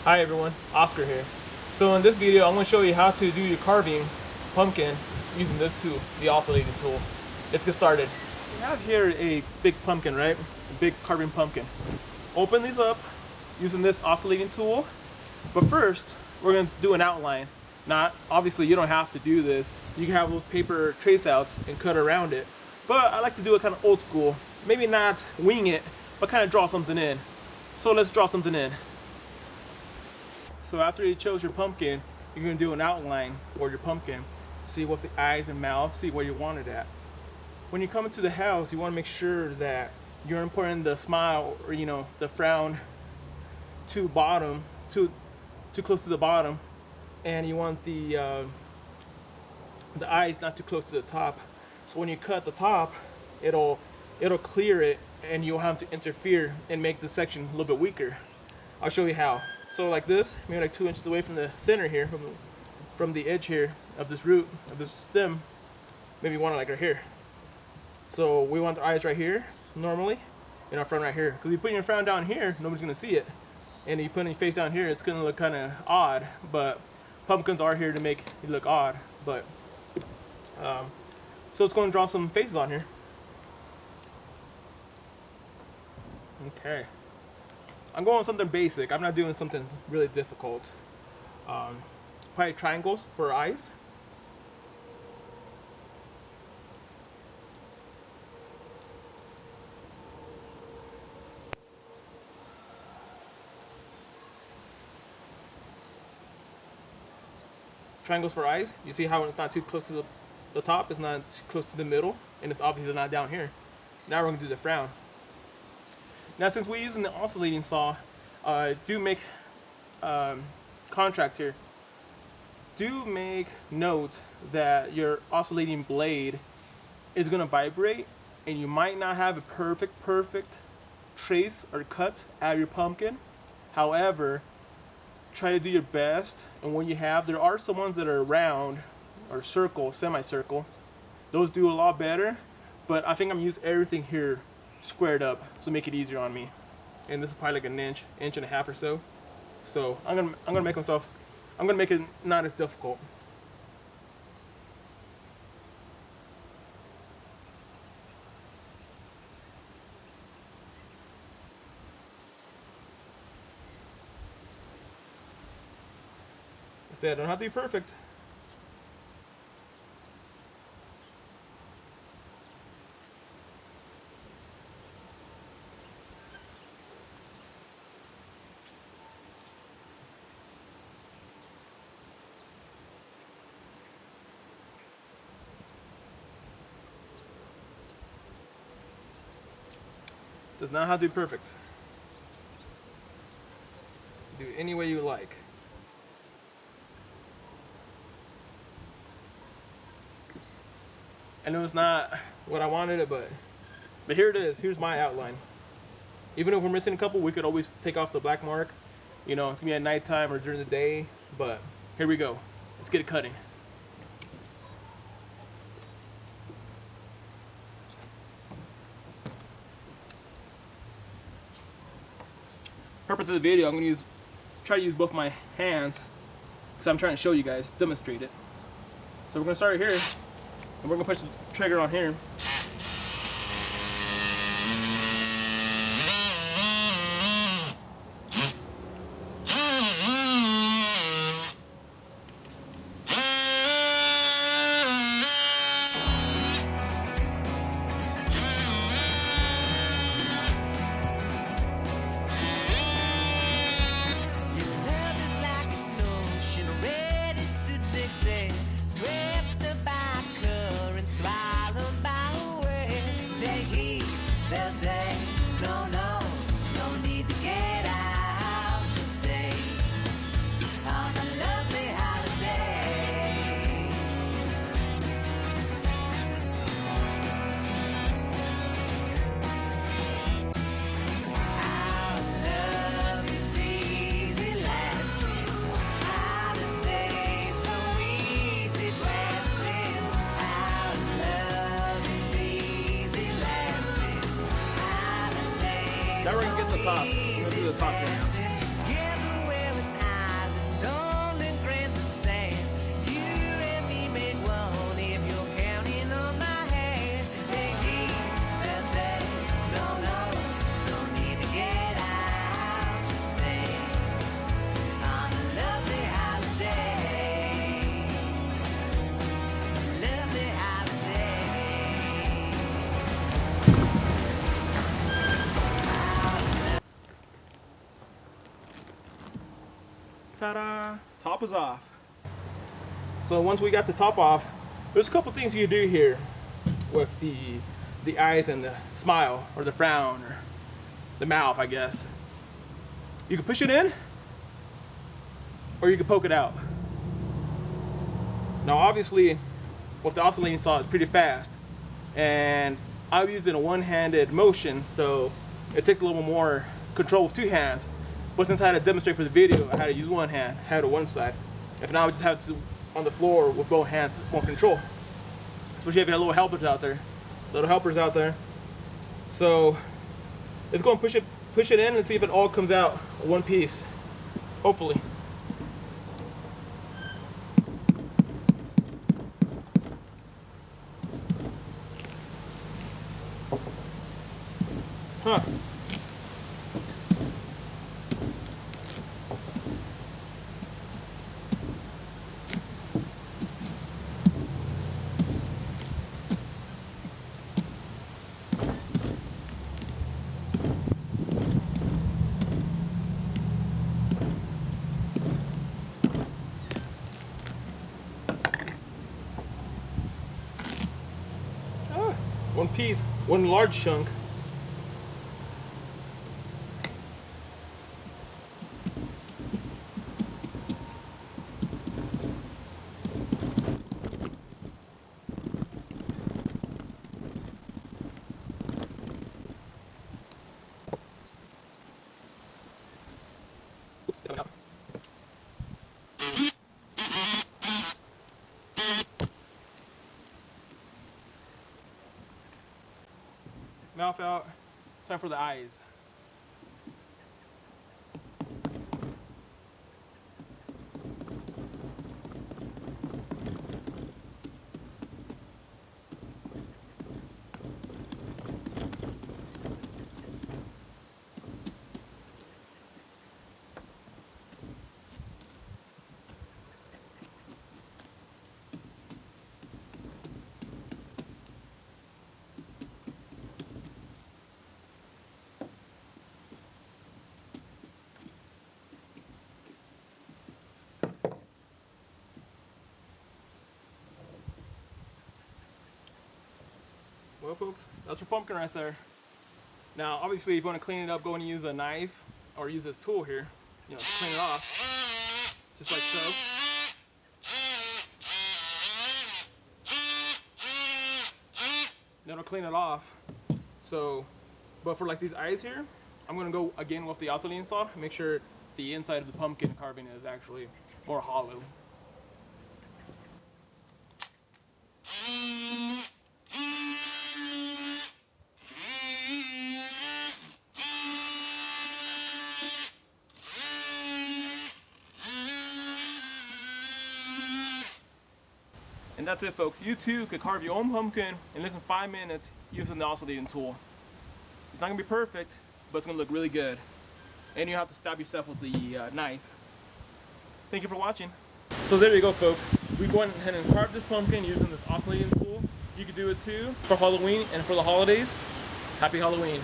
Hi everyone, Oscar here. So in this video, I'm going to show you how to do your carving pumpkin using this tool, the oscillating tool. Let's get started. We have here a big pumpkin, right? A big carving pumpkin. Open these up using this oscillating tool. But first, we're going to do an outline. Obviously you don't have to do this. You can have those paper trace outs and cut around it. But I like to do it kind of old school. Maybe not wing it, but kind of draw something in. So let's draw something in. So after you chose your pumpkin, you're going to do an outline for your pumpkin. See what the eyes and mouth, see where you want it at. When you come into the house, you want to make sure that you're importing the smile or the frown to bottom, too close to the bottom, and you want the eyes not too close to the top. So when you cut the top, it'll clear it, and you'll have to interfere and make the section a little bit weaker. I'll show you how. So like this, maybe like 2 inches away from the center here, from the edge here of this root, of this stem, maybe you want it like right here. So we want the eyes right here, normally, and our frown right here. Because if you put your frown down here, nobody's going to see it. And if you put your face down here, it's going to look kind of odd. But pumpkins are here to make it look odd. But so it's going to draw some faces on here. Okay. I'm going with something basic. I'm not doing something really difficult. Probably triangles for eyes. Triangles for eyes. You see how it's not too close to the top, it's not too close to the middle, and it's obviously not down here. Now we're going to do the frown. Now, since we're using the oscillating saw, do make contract here. Do make note that your oscillating blade is going to vibrate, and you might not have a perfect trace or cut out of your pumpkin. However, try to do your best, and when you have, there are some ones that are round or circle, semicircle. Those do a lot better, but I think I'm going to use everything here squared up so make it easier on me. And this is probably like an inch and a half or so. So I'm gonna make it not as difficult. I said I don't have to be perfect. Does not have to be perfect. Do it any way you like. I know it's not what I wanted it, but here it is. Here's my outline. Even if we're missing a couple, we could always take off the black mark. It's gonna be at nighttime or during the day, but here we go. Let's get it cutting. Purpose of the video, I'm going to try to use both my hands because I'm trying to show you guys, demonstrate it. So we're going to start right here, and we're going to push the trigger on here. They'll say, no need to get out, just stay on a lovely holiday. Our love is easy lasting, holiday so easy blessing. Our love is easy lasting. Now we're going to get the top. We're going to do the top here now. Ta-da! Top is off. So once we got the top off, there's a couple things you can do here with the eyes and the smile, or the frown, or the mouth, I guess. You can push it in, or you can poke it out. Now obviously, with the oscillating saw, it's pretty fast, and I'm using a one-handed motion, so it takes a little more control with two hands. But since I had to demonstrate for the video, I had to use one hand, I had it one side. If not, I would just have to on the floor with both hands, more control. Especially if you have little helpers out there. So let's go and push it in and see if it all comes out one piece. Hopefully. Huh. One piece, one large chunk. Oops, it's coming out. Mouth out. Time for the eyes. Well, folks, that's your pumpkin right there. Now, obviously, if you want to clean it up, go and use a knife or use this tool here, to clean it off, just like so. That'll clean it off. So, but for like these eyes here, I'm gonna go again with the oscillating saw, make sure the inside of the pumpkin carving is actually more hollow. And that's it, folks. You too could carve your own pumpkin in less than 5 minutes using the oscillating tool. It's not gonna be perfect, but it's gonna look really good. And you have to stab yourself with the knife. Thank you for watching. So there you go, folks. We went ahead and carved this pumpkin using this oscillating tool. You could do it too for Halloween and for the holidays. Happy Halloween.